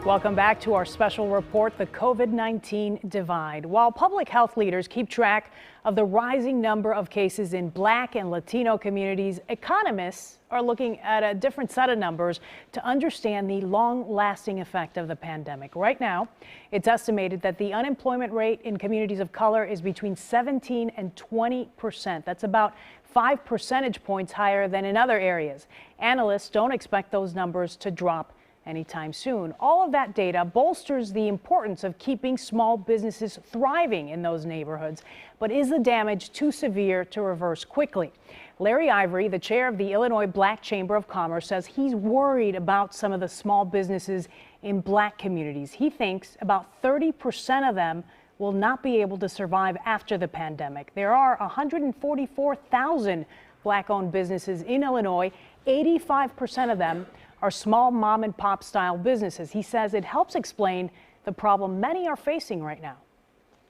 Welcome back to our special report, the COVID-19 divide. While public health leaders keep track of the rising number of cases in Black and Latino communities, economists are looking at a different set of numbers to understand the long-lasting effect of the pandemic. Right now, it's estimated that the unemployment rate in communities of color is between 17 and 20%. That's about 5 percentage points higher than in other areas. Analysts don't expect those numbers to drop anytime soon. All of that data bolsters the importance of keeping small businesses thriving in those neighborhoods. But is the damage too severe to reverse quickly? Larry Ivory, the chair of the Illinois Black Chamber of Commerce, says he's worried about some of the small businesses in Black communities. He thinks about 30% of them will not be able to survive after the pandemic. There are 144,000 Black-owned businesses in Illinois. 85% of them are small mom and pop style businesses. He says it helps explain the problem many are facing right now.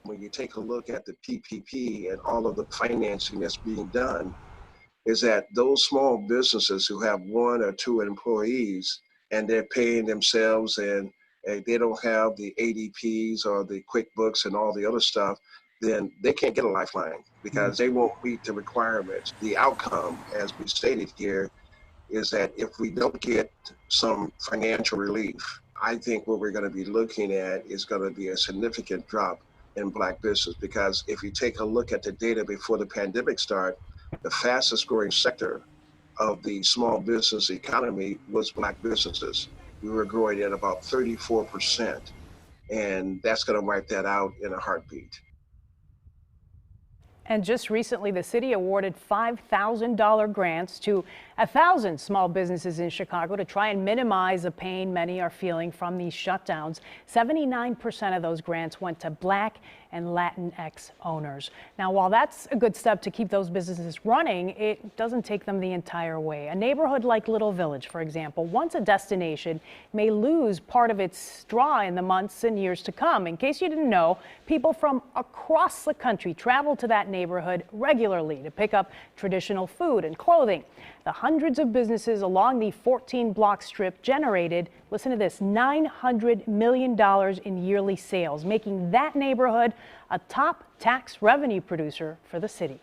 When you take a look at the PPP and all of the financing that's being done, is that those small businesses who have 1 or 2 employees and they're paying themselves and they don't have the ADPs or the QuickBooks and all the other stuff, then they can't get a lifeline because they won't meet the requirements. The outcome, as we stated here, is that if we don't get some financial relief, I think what we're going to be looking at is going to be a significant drop in Black business. Because if you take a look at the data before the pandemic started, the fastest growing sector of the small business economy was Black businesses. We were growing at about 34%, and that's going to wipe that out in a heartbeat. And just recently, the city awarded $5,000 grants to 1,000 small businesses in Chicago to try and minimize the pain many are feeling from these shutdowns. 79% of those grants went to Black and Latinx owners. Now, while that's a good step to keep those businesses running, it doesn't take them the entire way. A neighborhood like Little Village, for example, once a destination, may lose part of its draw in the months and years to come. In case you didn't know, people from across the country travel to that neighborhood regularly to pick up traditional food and clothing. The hundreds of businesses along the 14-block strip generated, listen to this, $900 million in yearly sales, making that neighborhood a top tax revenue producer for the city.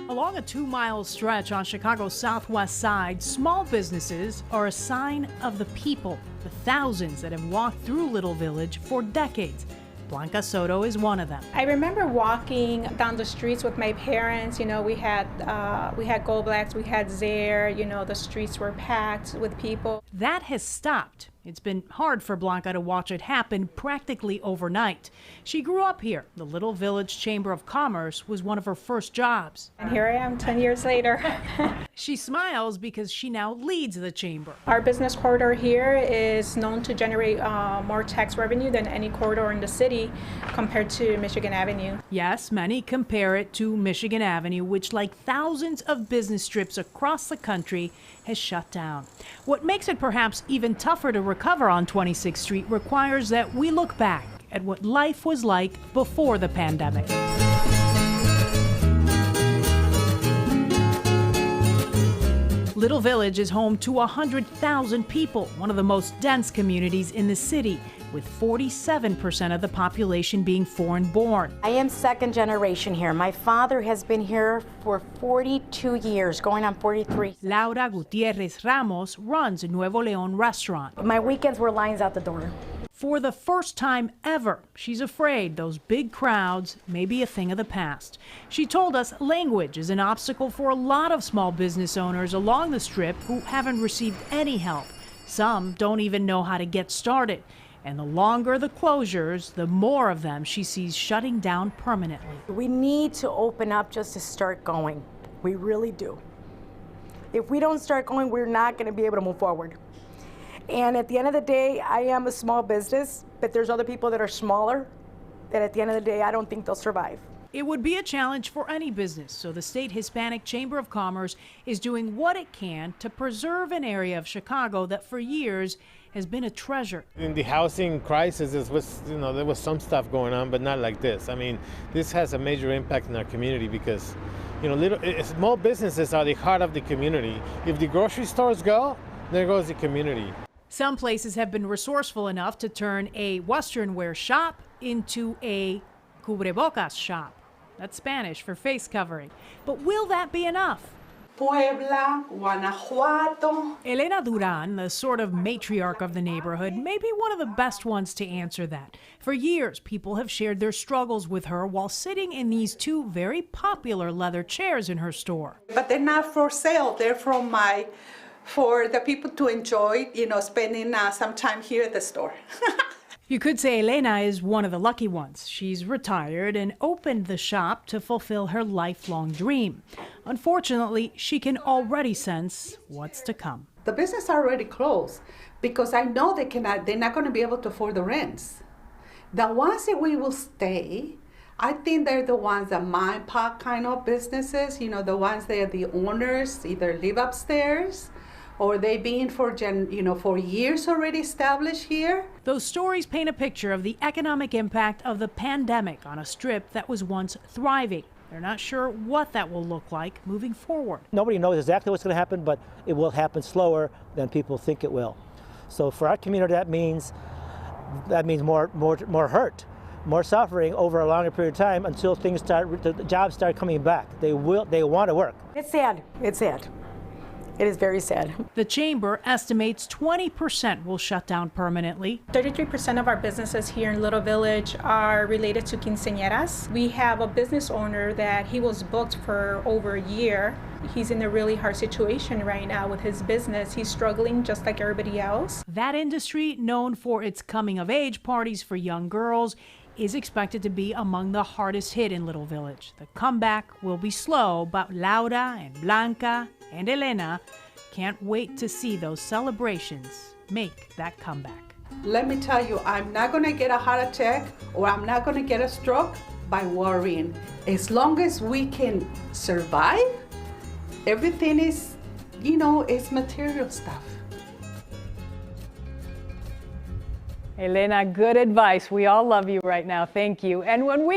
Along a 2-mile stretch on Chicago's southwest side, small businesses are a sign of the people, the thousands that have walked through Little Village for decades. Blanca Soto is one of them. I remember walking down the streets with my parents. You know, we had Goldblack's, we had Zare. You know, the streets were packed with people. That has stopped. It's been hard for Blanca to watch it happen practically overnight. She grew up here. The Little Village Chamber of Commerce was one of her first jobs. And here I am 10 years later. She smiles because she now leads the chamber. Our business corridor here is known to generate more tax revenue than any corridor in the city compared to Michigan Avenue. Yes, many compare it to Michigan Avenue, which, like thousands of business strips across the country, has shut down. What makes it perhaps even tougher to recover on 26th Street requires that we look back at what life was like before the pandemic. Little Village is home to 100,000 people, one of the most dense communities in the city, with 47% of the population being foreign-born. I am second generation here. My father has been here for 42 years, going on 43. Laura Gutierrez Ramos runs a Nuevo León restaurant. My weekends were lines out the door. For the first time ever, she's afraid those big crowds may be a thing of the past. She told us language is an obstacle for a lot of small business owners along the strip who haven't received any help. Some don't even know how to get started. And the longer the closures, the more of them she sees shutting down permanently. We need to open up just to start going. We really do. If we don't start going, we're not going to be able to move forward. And at the end of the day, I am a small business, but there's other people that are smaller that at the end of the day, I don't think they'll survive. It would be a challenge for any business, so the State Hispanic Chamber of Commerce is doing what it can to preserve an area of Chicago that for years has been a treasure. In the housing crisis, there was some stuff going on, but not like this. I mean, this has a major impact in our community because You know, small businesses are the heart of the community. If the grocery stores go, there goes the community. Some places have been resourceful enough to turn a Western wear shop into a cubrebocas shop. That's Spanish for face covering. But will that be enough? Puebla, Guanajuato. Elena Duran, the sort of matriarch of the neighborhood, may be one of the best ones to answer that. For years, people have shared their struggles with her while sitting in these two very popular leather chairs in her store. But they're not for sale. They're for the people to enjoy, spending some time here at the store. You could say Elena is one of the lucky ones. She's retired and opened the shop to fulfill her lifelong dream. Unfortunately, she can already sense what's to come. The business are already closed because I know they're not going to be able to afford the rents. The ones that we will stay, I think they're the ones that mom and pop kind of businesses, the ones that are the owners either live upstairs or they've been for years already established here. Those stories paint a picture of the economic impact of the pandemic on a strip that was once thriving. They're not sure what that will look like moving forward. Nobody knows exactly what's going to happen, but it will happen slower than people think it will. So for our community, that means more hurt, more suffering over a longer period of time until the jobs start coming back. They want to work. It's sad. It's sad. It is very sad. The chamber estimates 20% will shut down permanently. 33% of our businesses here in Little Village are related to quinceañeras. We have a business owner that he was booked for over a year. He's in a really hard situation right now with his business. He's struggling just like everybody else. That industry, known for its coming-of-age parties for young girls, is expected to be among the hardest hit in Little Village. The comeback will be slow, but Laura and Blanca and Elena can't wait to see those celebrations make that comeback. Let me tell you, I'm not going to get a heart attack or I'm not going to get a stroke by worrying. As long as we can survive, everything is, it's material stuff. Elena, good advice. We all love you right now. Thank you. And when we